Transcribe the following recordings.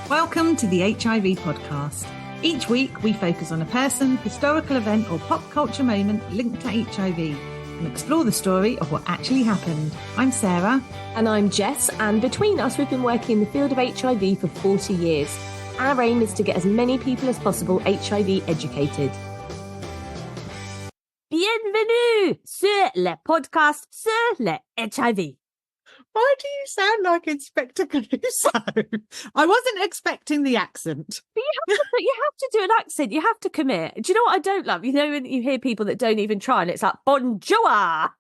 Welcome to the HIV podcast. Each week we focus on a person, historical event or pop culture moment linked to HIV and explore the story of what actually happened. I'm Sarah. And I'm Jess, and between us we've been working in the field of HIV for 40 years. Our aim is to get as many people as possible HIV educated. Bienvenue sur le podcast sur le HIV. Why do you sound like Inspector Clouseau? I wasn't expecting the accent. But you have to do an accent. You have to commit. Do you know what I don't love? You know when you hear people that don't even try and it's like, bonjour.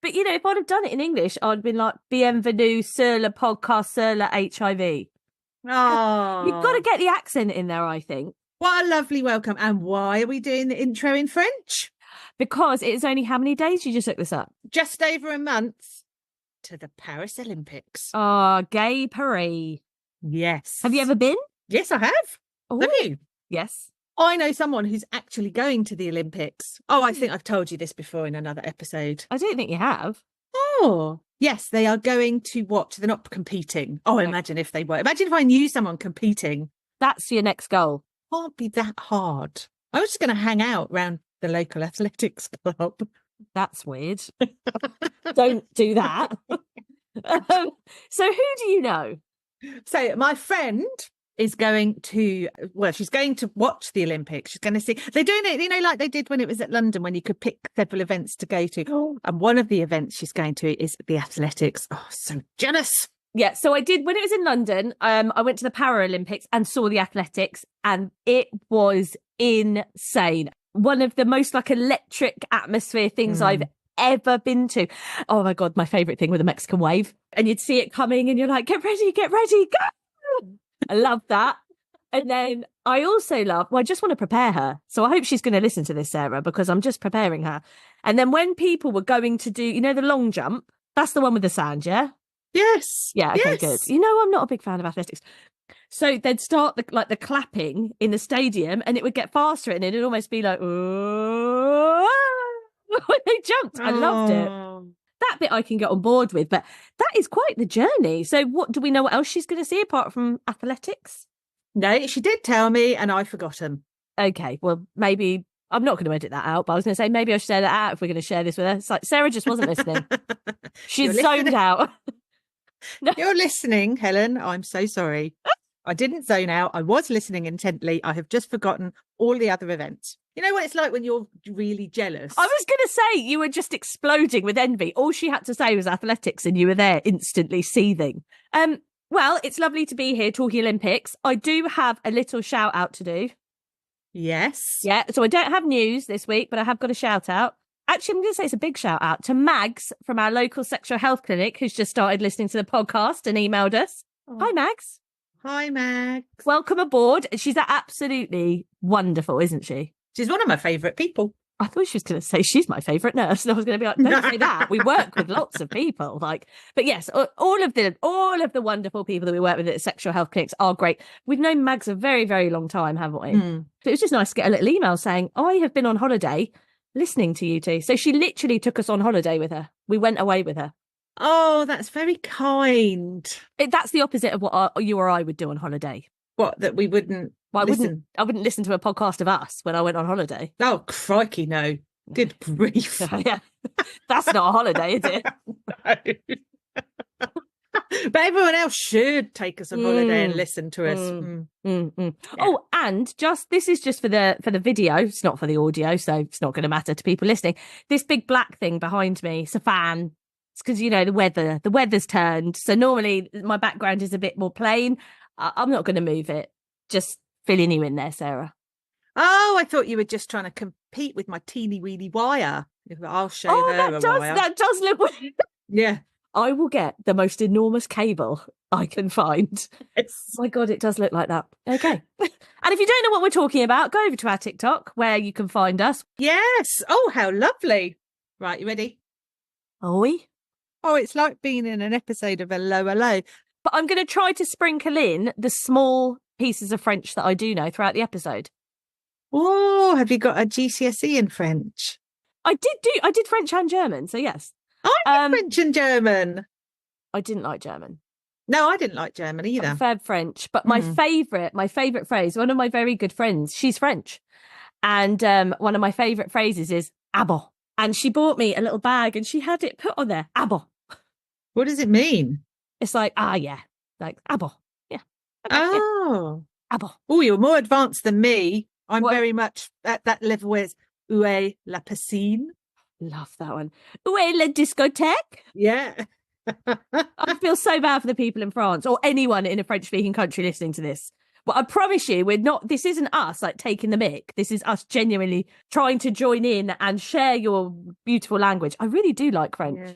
But, you know, if I'd have done it in English, I'd have been like, bienvenue sur le podcast sur le HIV. Oh. You've got to get the accent in there, I think. What a lovely welcome. And why are we doing the intro in French? Because it is only how many days you just looked this up? Just over a month to the Paris Olympics. Oh, gay Paris. Yes. Have you ever been? Yes, I have. Oh. Have you? Yes. I know someone who's actually going to the Olympics. Oh, I think I've told you this before in another episode. I don't think you have. Oh, yes, they are going to watch. They're not competing. Oh, imagine if they were. Imagine if I knew someone competing. That's your next goal. Can't be that hard. I was just going to hang out around the local athletics club. That's weird. Don't do that. So who do you know? So my friend is going to, well, she's going to watch the Olympics. She's going to see, they're doing it, you know, like they did when it was at London, when you could pick several events to go to. And one of the events she's going to is the athletics. Oh, so jealous. Yeah, so I did, when it was in London, I went to the Paralympics and saw the athletics, and it was insane. One of the most like electric atmosphere things I've ever been to. Oh my God, my favourite thing with the Mexican wave. And you'd see it coming and you're like, get ready, go. I love that. And then I also love, well, I just want to prepare her. So I hope she's going to listen to this, Sarah, because I'm just preparing her. And then when people were going to do, you know, the long jump, that's the one with the sand, yeah? Yes. Yeah, okay, good. You know, I'm not a big fan of athletics. So they'd start the clapping in the stadium and it would get faster and it'd almost be like, oh, when they jumped. I loved it. That bit I can get on board with, but that is quite the journey. So what do we know what else she's going to see apart from athletics? No, she did tell me and I've forgotten. Okay, well, maybe I'm not going to edit that out, but I was going to say maybe I'll share that out if we're going to share this with her. It's like Sarah just wasn't listening. She's zoned out. No. You're listening, Helen. I'm so sorry. I didn't zone out. I was listening intently. I have just forgotten all the other events. You know what it's like when you're really jealous? I was going to say you were just exploding with envy. All she had to say was athletics and you were there instantly seething. Well, it's lovely to be here talking Olympics. I do have a little shout out to do. Yes. Yeah, so I don't have news this week, but I have got a shout out. Actually, I'm going to say it's a big shout out to Mags from our local sexual health clinic, who's just started listening to the podcast and emailed us. Oh. Hi, Mags. Hi, Mags. Welcome aboard. She's absolutely wonderful, isn't she? She's one of my favourite people. I thought she was going to say she's my favourite nurse. And I was going to be like, don't say that. We work with lots of people. But yes, all of the wonderful people that we work with at sexual health clinics are great. We've known Mags a very, very long time, haven't we? So it was just nice to get a little email saying, I have been on holiday listening to you two. So she literally took us on holiday with her. We went away with her. Oh, that's very kind. That's the opposite of what you or I would do on holiday. What, that we wouldn't listen? I wouldn't listen to a podcast of us when I went on holiday. Oh, crikey, no. Good grief. Yeah. That's not a holiday, is it? No. But everyone else should take us on holiday and listen to us. Yeah. Oh, and this is just for the video. It's not for the audio, so it's not going to matter to people listening. This big black thing behind me, it's a fan. It's because, you know, the weather's turned. So normally my background is a bit more plain. I'm not going to move it. Just filling you in there, Sarah. Oh, I thought you were just trying to compete with my teeny weeny wire. I'll show her a wire. That does look weird. Yeah. I will get the most enormous cable I can find. Yes. Oh my God, it does look like that. Okay. And if you don't know what we're talking about, go over to our TikTok where you can find us. Yes. Oh, how lovely. Right, you ready? Are we? Oh, it's like being in an episode of Hello, Hello. But I'm going to try to sprinkle in the small pieces of French that I do know throughout the episode. Oh, have you got a GCSE in French? I did French and German, so yes. I did French and German. I didn't like German. No, I didn't like Germany I either. preferred French. But my favourite phrase, one of my very good friends, she's French. And one of my favourite phrases is "ah bon." And she bought me a little bag and she had it put on there, "ah bon." What does it mean? It's like, yeah. Like, "ah bon." Yeah. Okay, Oh. "Ah bon." Oh, you're more advanced than me. I'm What? very much at that level where it's où est la piscine? Love that one. Où est la discothèque? Yeah. I feel so bad for the people in France or anyone in a French-speaking country listening to this. But I promise you, this isn't us like taking the mick. This is us genuinely trying to join in and share your beautiful language. I really do like French. Yeah.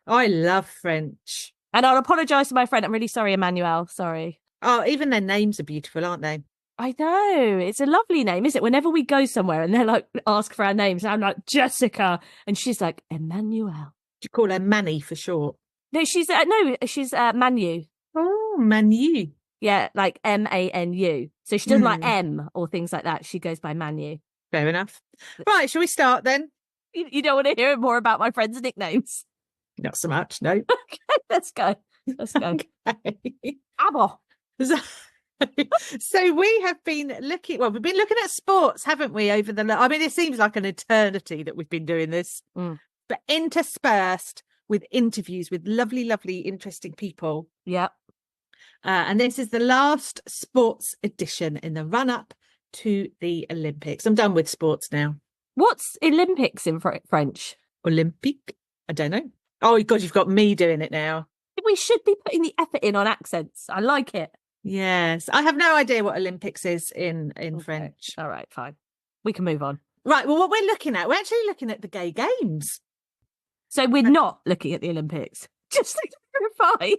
I love French. And I'll apologise to my friend. I'm really sorry, Emmanuel. Sorry. Oh, even their names are beautiful, aren't they? I know. It's a lovely name, isn't it? Whenever we go somewhere and they're like, ask for our names, I'm like, Jessica. And she's like, Emmanuel. Do you call her Manny for short? No, she's Manu. Oh, Manu. Yeah, like Manu. So she doesn't like M or things like that. She goes by Manu. Fair enough. Right, shall we start then? You don't want to hear more about my friends' nicknames? Not so much, no. Okay, let's go. Okay. Abo. So we have been we've been looking at sports, haven't we, over it seems like an eternity that we've been doing this, but interspersed with interviews with lovely, lovely, interesting people. Yeah. And this is the last sports edition in the run-up to the Olympics. I'm done with sports now. What's Olympics in French? Olympique? I don't know. Oh, God, you've got me doing it now. We should be putting the effort in on accents. I like it. Yes. I have no idea what Olympics is in Okay. French. All right, fine. We can move on. Right. Well, what we're actually looking at the gay games. So we're not looking at the Olympics. Just to clarify,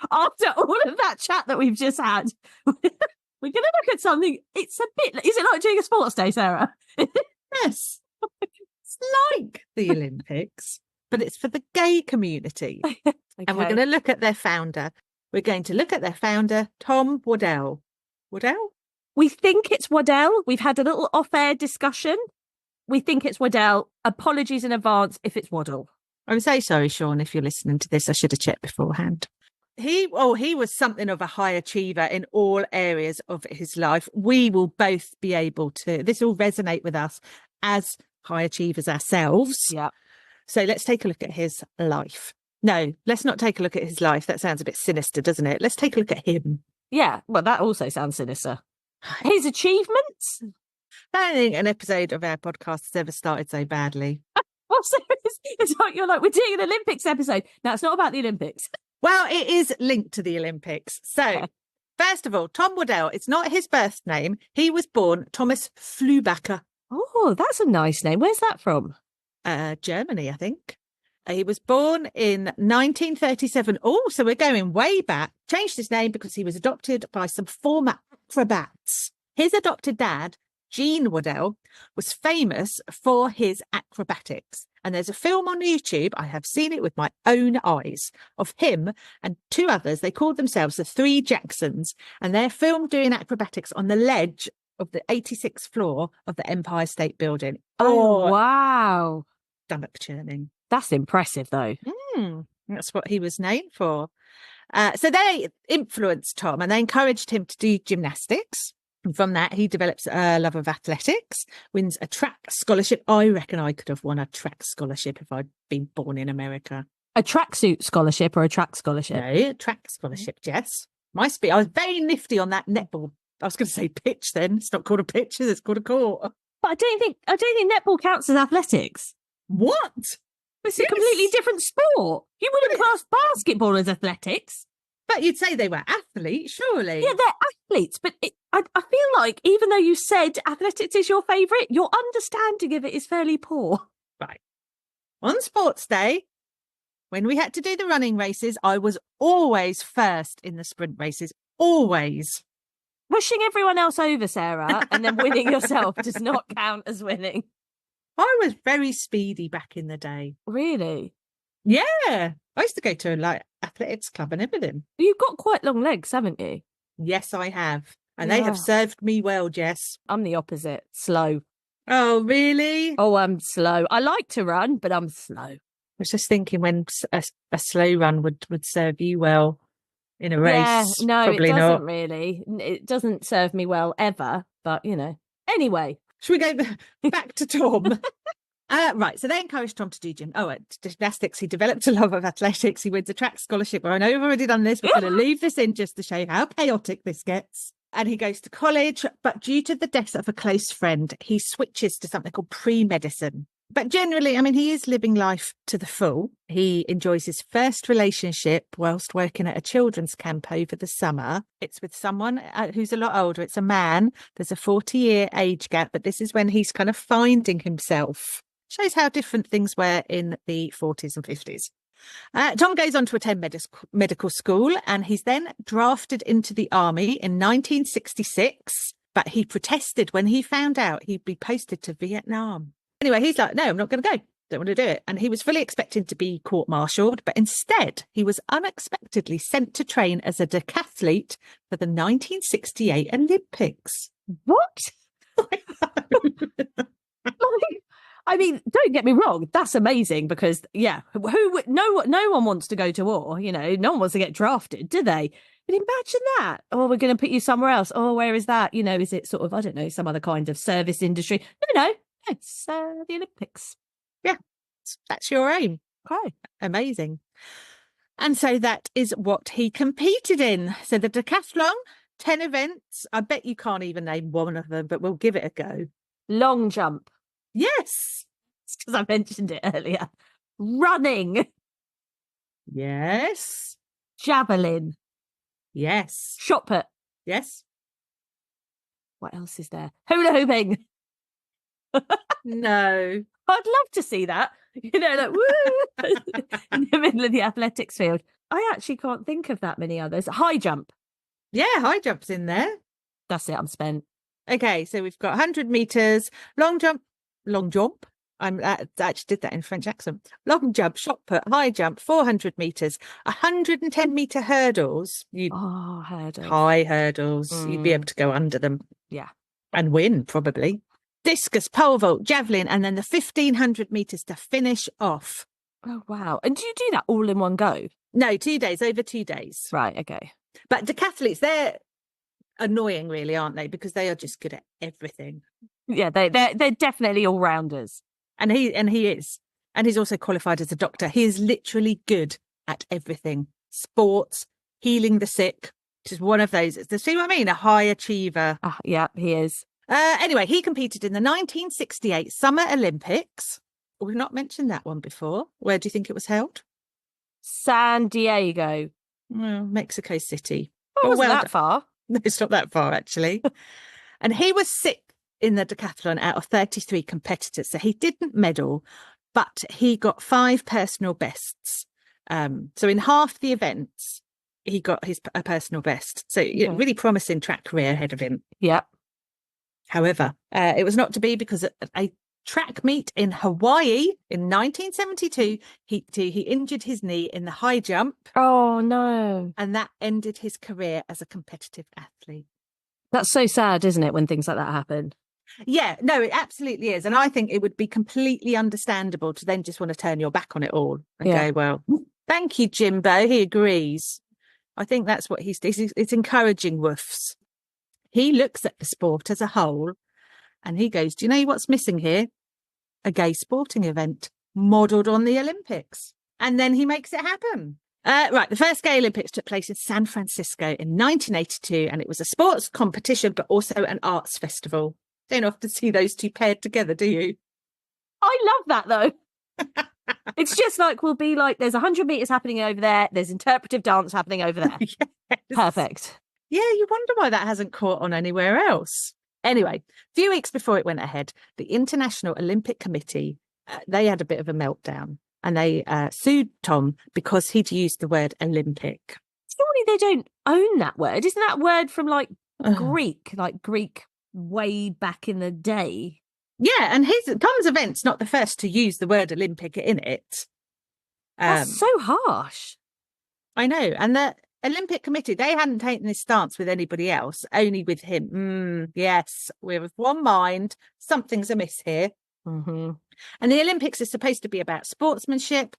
after all of that chat that we've just had, we're going to look at something. It's a bit. Is it like doing a sports day, Sarah? Yes. It's like the Olympics, but it's for the gay community. Okay. And we're going to look at their founder. We're going to look at their founder, Tom Waddell. Waddell? We think it's Waddell. We've had a little off-air discussion. We think it's Waddell. Apologies in advance if it's Waddle. I'm so sorry, Sean, if you're listening to this. I should have checked beforehand. He was something of a high achiever in all areas of his life. We will both be able to, this will resonate with us as high achievers ourselves. Yeah. So let's take a look at his life. No, let's not take a look at his life. That sounds a bit sinister, doesn't it? Let's take a look at him. Yeah, well, that also sounds sinister. His achievements? I don't think an episode of our podcast has ever started so badly. Also, it's like you're like, we're doing an Olympics episode. No, it's not about the Olympics. Well, it is linked to the Olympics. So, first of all, Tom Waddell, it's not his birth name. He was born Thomas Flubacher. Oh, that's a nice name. Where's that from? Germany, I think. He was born in 1937. Oh, so we're going way back. Changed his name because he was adopted by some former acrobats. His adopted dad, Gene Waddell, was famous for his acrobatics. And there's a film on YouTube, I have seen it with my own eyes, of him and two others. They called themselves the Three Jacksons, and they're filmed doing acrobatics on the ledge of the 86th floor of the Empire State Building. Oh, wow. Stomach churning. That's impressive, though. That's what he was named for. So they influenced Tom and they encouraged him to do gymnastics. And from that, he develops a love of athletics, wins a track scholarship. I reckon I could have won a track scholarship if I'd been born in America. A tracksuit scholarship or a track scholarship? No, a track scholarship, Jess. My speed. I was very nifty on that netball. I was going to say pitch then. It's not called a pitch, it's called a court. But I don't think netball counts as athletics. What? It's a completely different sport. You wouldn't class basketball as athletics. But you'd say they were athletes, surely. Yeah, they're athletes. But I feel like even though you said athletics is your favourite, your understanding of it is fairly poor. Right. On sports day, when we had to do the running races, I was always first in the sprint races. Always. Pushing everyone else over, Sarah, and then winning yourself does not count as winning. I was very speedy back in the day. Really? Yeah. I used to go to a athletics club and everything. You've got quite long legs, haven't you? Yes, I have. And they have served me well, Jess. I'm the opposite. Slow. Oh, really? Oh, I'm slow. I like to run, but I'm slow. I was just thinking when a slow run would serve you well. in a Yeah, race. no, it Probably doesn't not. really. It doesn't serve me well ever, but Anyway. Should we go back to Tom? Right, so they encouraged Tom to do gymnastics. He developed a love of athletics. He wins a track scholarship. Well, I know we've already done this. We're going to leave this in just to show you how chaotic this gets. And he goes to college, but due to the death of a close friend, he switches to something called pre-medicine. But generally, I mean, he is living life to the full. He enjoys his first relationship whilst working at a children's camp over the summer. It's with someone who's a lot older. It's a man. There's a 40-year age gap, but this is when he's kind of finding himself. Shows how different things were in the 40s and 50s. Tom goes on to attend medical school, and he's then drafted into the army in 1966, but he protested when he found out he'd be posted to Vietnam. Anyway, he's like, no, I'm not going to go. Don't want to do it. And he was fully expecting to be court-martialed, but instead he was unexpectedly sent to train as a decathlete for the 1968 Olympics. What? I mean, don't get me wrong. That's amazing because, no one wants to go to war. No one wants to get drafted, do they? But imagine that. Oh, we're going to put you somewhere else. Oh, where is that? Is it sort of, I don't know, some other kind of service industry? No, it's the Olympics. Yeah, that's your aim. Okay. Amazing. And so that is what he competed in. So the decathlon, 10 events. I bet you can't even name one of them, but we'll give it a go. Long jump. Yes. It's because I mentioned it earlier. Running. Yes. Javelin. Yes. Shot put. Yes. What else is there? Hula hooping. No. I'd love to see that. Like woo in the middle of the athletics field. I actually can't think of that many others. High jump. Yeah, high jump's in there. That's it. I'm spent. Okay, so we've got 100 meters, long jump. I actually did that in French accent. Long jump, shot put, high jump, 400 meters, 110-meter hurdles. Hurdles. High hurdles. You'd be able to go under them. Yeah. And win, probably. Discus, pole vault, javelin, and then the 1,500 meters to finish off. Oh, wow. And do you do that all in one go? No, 2 days, over 2 days. Right, okay. But decathletes, they're annoying, really, aren't they? Because they are just good at everything. Yeah, they're definitely all rounders. And he is. And he's also qualified as a doctor. He is literally good at everything. Sports, healing the sick, which is one of those. See what I mean? A high achiever. Yeah, he is. Anyway, he competed in the 1968 Summer Olympics. We've not mentioned that one before. Where do you think it was held? San Diego. Well, Mexico City. Oh, wasn't that far? No, it's not that far, actually. And he was sixth in the decathlon out of 33 competitors. So he didn't medal, but he got 5 personal bests. So in half the events, he got a personal best. So really promising track career ahead of him. Yeah. However, it was not to be because at a track meet in Hawaii in 1972, he injured his knee in the high jump. Oh, no. And that ended his career as a competitive athlete. That's so sad, isn't it, when things like that happen? Yeah, no, it absolutely is. And I think it would be completely understandable to then just want to turn your back on it all and go, well, thank you, Jimbo. He agrees. I think that's what he's encouraging woofs. He looks at the sport as a whole and he goes, do you know what's missing here? A gay sporting event modelled on the Olympics. And then he makes it happen. Right, the first gay Olympics took place in San Francisco in 1982, and it was a sports competition, but also an arts festival. Don't often see those two paired together, do you? I love that, though. It's just like, we'll be like, there's 100 meters happening over there. There's interpretive dance happening over there. Yes. Perfect. Yeah, you wonder why that hasn't caught on anywhere else. Anyway, a few weeks before it went ahead, the International Olympic Committee, they had a bit of a meltdown and they sued Tom because he'd used the word Olympic. Surely they don't own that word. Isn't that word from Greek, like Greek way back in the day? Yeah, and Tom's event's not the first to use the word Olympic in it. That's so harsh. I know. And the Olympic Committee, they hadn't taken this stance with anybody else, only with him. Yes, we're of one mind. Something's amiss here. Mm-hmm. And the Olympics is supposed to be about sportsmanship,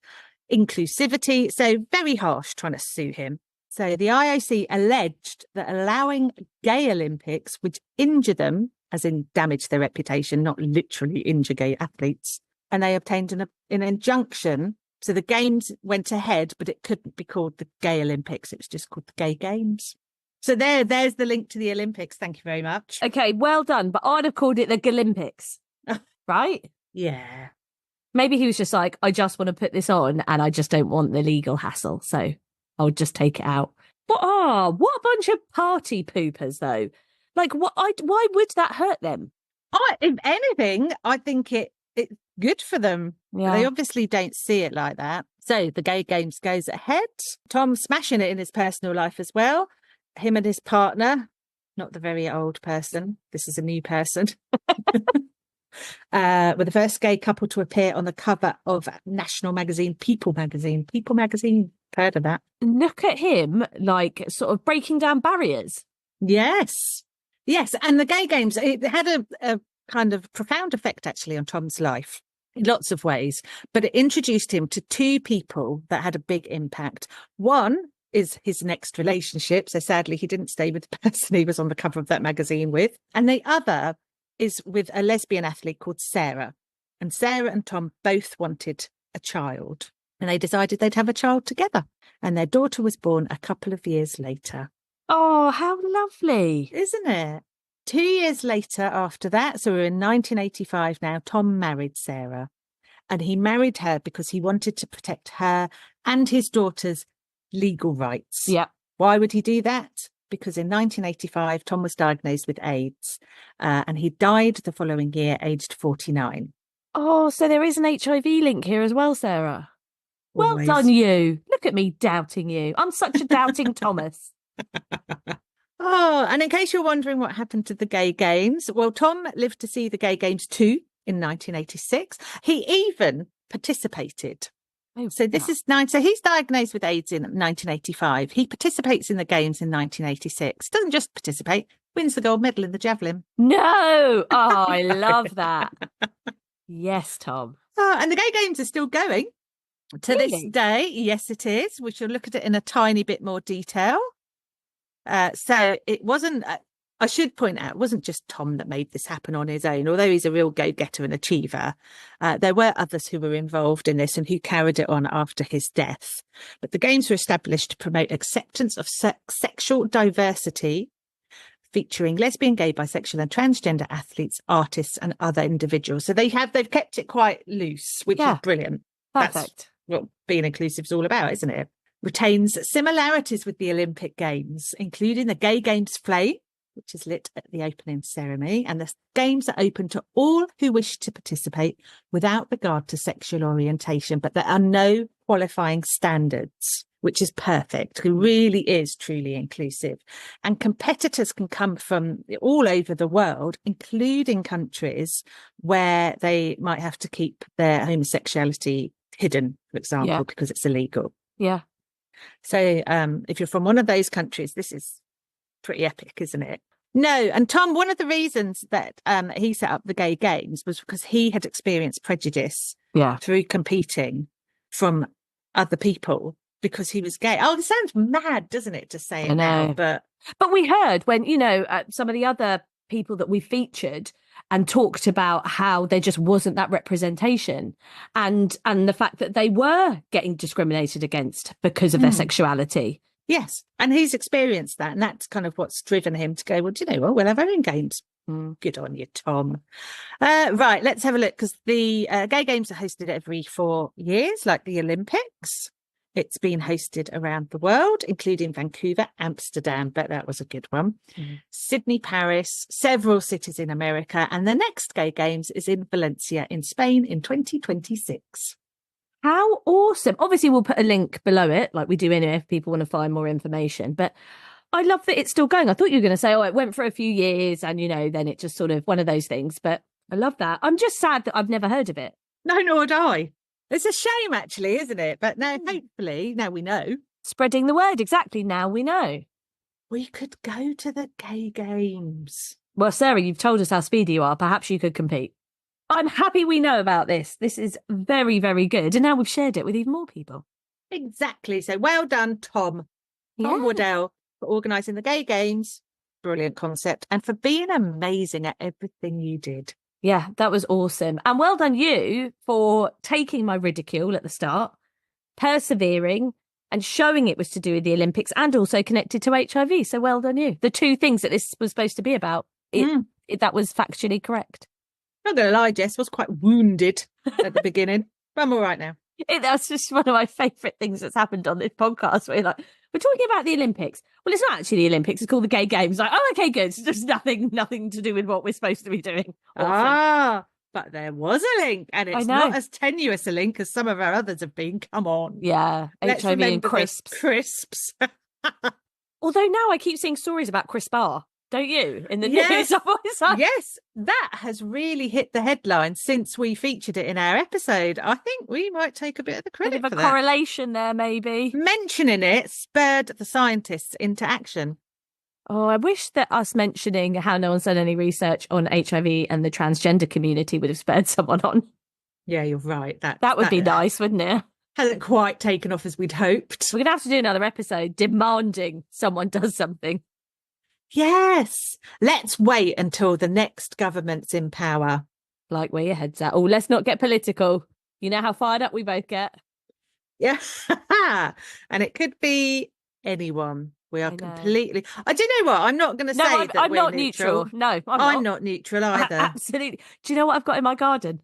inclusivity. So very harsh trying to sue him. So the IOC alleged that allowing gay Olympics would injure them, as in damage their reputation, not literally injure gay athletes. And they obtained an injunction. So the games went ahead, but it couldn't be called the Gay Olympics. It was just called the Gay Games. So there's the link to the Olympics. Thank you very much. Okay, well done. But I'd have called it the Galympics, right? Yeah. Maybe he was just like, I just want to put this on and I just don't want the legal hassle. So I'll just take it out. What a bunch of party poopers, though. Like, why would that hurt them? If anything, I think it's good for them. Yeah. They obviously don't see it like that. So the Gay Games goes ahead. Tom smashing it in his personal life as well. Him and his partner, not the very old person. This is a new person. Were the first gay couple to appear on the cover of national magazine, People magazine. People magazine. Heard of that? Look at him, like, sort of breaking down barriers. Yes. And the Gay Games, it had a kind of profound effect, actually, on Tom's life in lots of ways. But it introduced him to two people that had a big impact. One is his next relationship. So sadly, he didn't stay with the person he was on the cover of that magazine with. And the other is with a lesbian athlete called Sarah. And Sarah and Tom both wanted a child. And they decided they'd have a child together. And their daughter was born a couple of years later. Oh, how lovely. Isn't it? 2 years later after that, so we're in 1985 now, Tom married Sarah. And he married her because he wanted to protect her and his daughter's legal rights. Yeah. Why would he do that? Because in 1985, Tom was diagnosed with AIDS and he died the following year, aged 49. Oh, so there is an HIV link here as well, Sarah. Always. Well done, you. Look at me doubting you. I'm such a doubting Thomas. Oh, and in case you're wondering what happened to the Gay Games, well, Tom lived to see the Gay Games 2 in 1986. He even participated. Oh, so this is nine. So he's diagnosed with AIDS in 1985. He participates in the games in 1986. Doesn't just participate, wins the gold medal in the javelin. No. Oh, I love that. Yes, Tom. Oh, and the Gay Games are still going to Really? this day. Yes, it is. We shall look at it in a tiny bit more detail. So it wasn't, I should point out, it wasn't just Tom that made this happen on his own. Although he's a real go-getter and achiever, there were others who were involved in this and who carried it on after his death. But the games were established to promote acceptance of sexual diversity, featuring lesbian, gay, bisexual and transgender athletes, artists and other individuals. So they've kept it quite loose, which is brilliant. Perfect. That's what being inclusive is all about, isn't it? Retains similarities with the Olympic Games, including the Gay Games flame, which is lit at the opening ceremony, and the games are open to all who wish to participate without regard to sexual orientation, but there are no qualifying standards, which is perfect. It really is truly inclusive. And competitors can come from all over the world, including countries where they might have to keep their homosexuality hidden, for example, because it's illegal. Yeah. So if you're from one of those countries, this is pretty epic, isn't it? No. And Tom, one of the reasons that he set up the Gay Games was because he had experienced prejudice through competing from other people because he was gay. Oh, it sounds mad, doesn't it, to say it now? But we heard when, some of the other people that we featured and talked about how there just wasn't that representation and the fact that they were getting discriminated against because of their sexuality. Yes. And he's experienced that. And that's kind of what's driven him to go, well, do you know what? We'll have our own games. Good on you, Tom. Right. Let's have a look, because the Gay Games are hosted every 4 years, like the Olympics. It's been hosted around the world, including Vancouver, Amsterdam, but that was a good one. Sydney, Paris, several cities in America. And the next Gay Games is in Valencia in Spain in 2026. How awesome. Obviously, we'll put a link below it, like we do anyway, if people want to find more information. But I love that it's still going. I thought you were going to say, oh, it went for a few years and, then it just sort of one of those things. But I love that. I'm just sad that I've never heard of it. No, nor would I. It's a shame, actually, isn't it? But now, hopefully, now we know. Spreading the word. Exactly. Now we know. We could go to the Gay Games. Well, Sarah, you've told us how speedy you are. Perhaps you could compete. I'm happy we know about this. This is very, very good. And now we've shared it with even more people. Exactly. So well done, Tom. Tom Waddell for organising the Gay Games. Brilliant concept. And for being amazing at everything you did. Yeah, that was awesome. And well done you for taking my ridicule at the start, persevering and showing it was to do with the Olympics and also connected to HIV. So well done you. The two things that this was supposed to be about, that was factually correct. Not going to lie, Jess, was quite wounded at the beginning, but I'm all right now. That's just one of my favourite things that's happened on this podcast. We're talking about the Olympics. Well, it's not actually the Olympics. It's called the Gay Games. Like, oh, okay, good. It's just nothing to do with what we're supposed to be doing. Awesome. But there was a link, and it's not as tenuous a link as some of our others have been. Come on. Yeah, Let's HIV and crisps. Crisps. Although now I keep seeing stories about Chris Barr. Don't you? In the news. Yes, that has really hit the headlines since we featured it in our episode. I think we might take a bit of the credit for that. Correlation there, maybe. Mentioning it spurred the scientists into action. Oh, I wish that us mentioning how no one's done any research on HIV and the transgender community would have spurred someone on. Yeah, you're right. That would be nice, wouldn't it? Hasn't quite taken off as we'd hoped. We're going to have to do another episode demanding someone does something. Yes. Let's wait until the next government's in power. Like where your head's at. Oh, let's not get political. You know how fired up we both get. Yeah. And it could be anyone. We are completely... do you know what? I'm not going to say that I'm we're not neutral. No, I'm not neutral either. Absolutely. Do you know what I've got in my garden?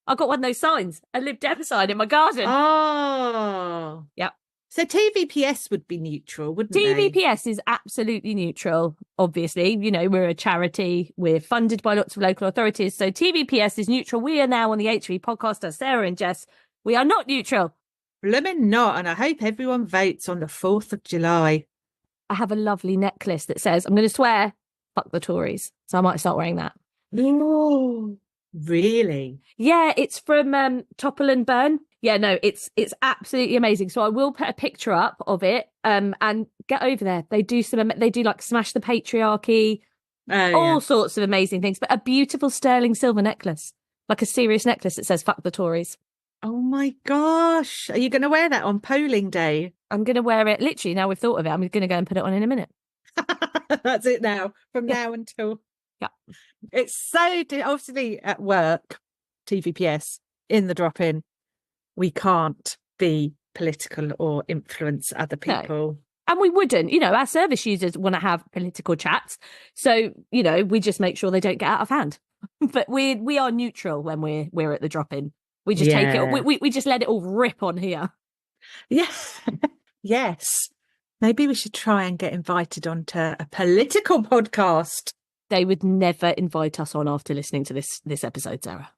I've got one of those signs. I live sign in my garden. Oh. Yep. So TVPS would be neutral, wouldn't TVPS is absolutely neutral, obviously. You know, we're a charity. We're funded by lots of local authorities. So TVPS is neutral. We are now on the HV podcast as Sarah and Jess. We are not neutral. Blooming not. And I hope everyone votes on the 4th of July. I have a lovely necklace that says, I'm going to swear, fuck the Tories. So I might start wearing that. Oh, really? Yeah, it's from Topple and Burn. Yeah, no, it's absolutely amazing. So I will put a picture up of it and get over there. They do like Smash the Patriarchy, all sorts of amazing things, but a beautiful sterling silver necklace, like a serious necklace that says fuck the Tories. Oh my gosh. Are you going to wear that on polling day? I'm going to wear it literally now we've thought of it. I'm going to go and put it on in a minute. That's it now, from now until... Yeah. It's so... Obviously at work, TVPS, in the drop-in, we can't be political or influence other people. No. And we wouldn't, our service users want to have political chats. So, we just make sure they don't get out of hand. But we are neutral when we're at the drop-in. We just take it, we just let it all rip on here. Yeah. Yes. Maybe we should try and get invited onto a political podcast. They would never invite us on after listening to this episode, Sarah.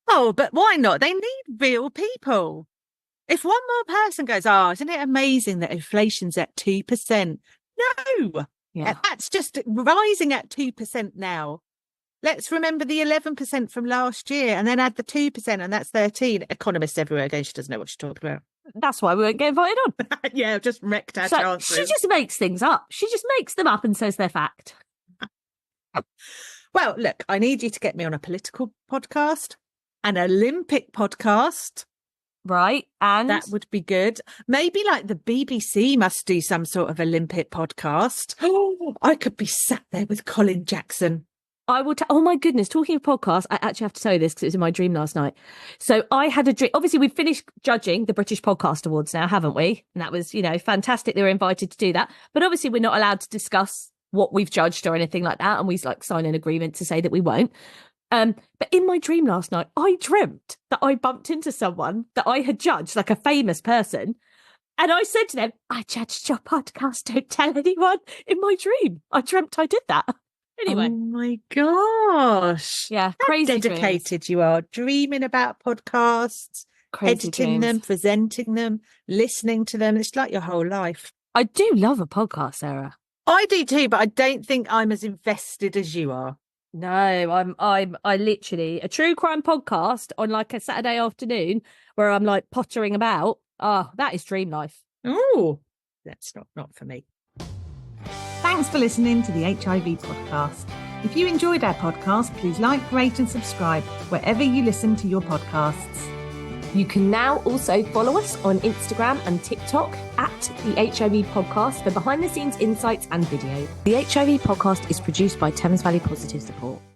Oh, but why not? They need real people. If one more person goes, isn't it amazing that inflation's at 2%? No. Yeah. That's just rising at 2% now. Let's remember the 11% from last year and then add the 2% and that's 13. Economists everywhere again, she doesn't know what she's talking about. That's why we won't get invited on. Yeah, I've just wrecked our chances. She just makes things up. She just makes them up and says they're fact. Well, look, I need you to get me on a political podcast, an Olympic podcast. Right, and? That would be good. Maybe like the BBC must do some sort of Olympic podcast. Oh, I could be sat there with Colin Jackson. I will. Oh my goodness! Talking of podcasts, I actually have to tell you this because it was in my dream last night. So I had a dream. Obviously, we've finished judging the British Podcast Awards now, haven't we? And that was, fantastic. They were invited to do that, but obviously, we're not allowed to discuss what we've judged or anything like that. And we sign an agreement to say that we won't. But in my dream last night, I dreamt that I bumped into someone that I had judged, like a famous person, and I said to them, "I judged your podcast. Don't tell anyone." In my dream, I dreamt I did that. Anyway. Oh my gosh. Yeah, how crazy dedicated dreams. You are, dreaming about podcasts, crazy editing dreams. them, presenting them, listening to them. It's like your whole life. I do love a podcast, Sarah. I do too, but I don't think I'm as invested as you are. No, I literally a true crime podcast on like a Saturday afternoon where I'm like pottering about. Oh, that is dream life. Oh, that's not for me. Thanks for listening to the HIV podcast. If you enjoyed our podcast, please like, rate and subscribe wherever you listen to your podcasts. You can now also follow us on Instagram and TikTok at the HIV Podcast for behind the scenes insights and video. The HIV Podcast is produced by Thames Valley Positive Support.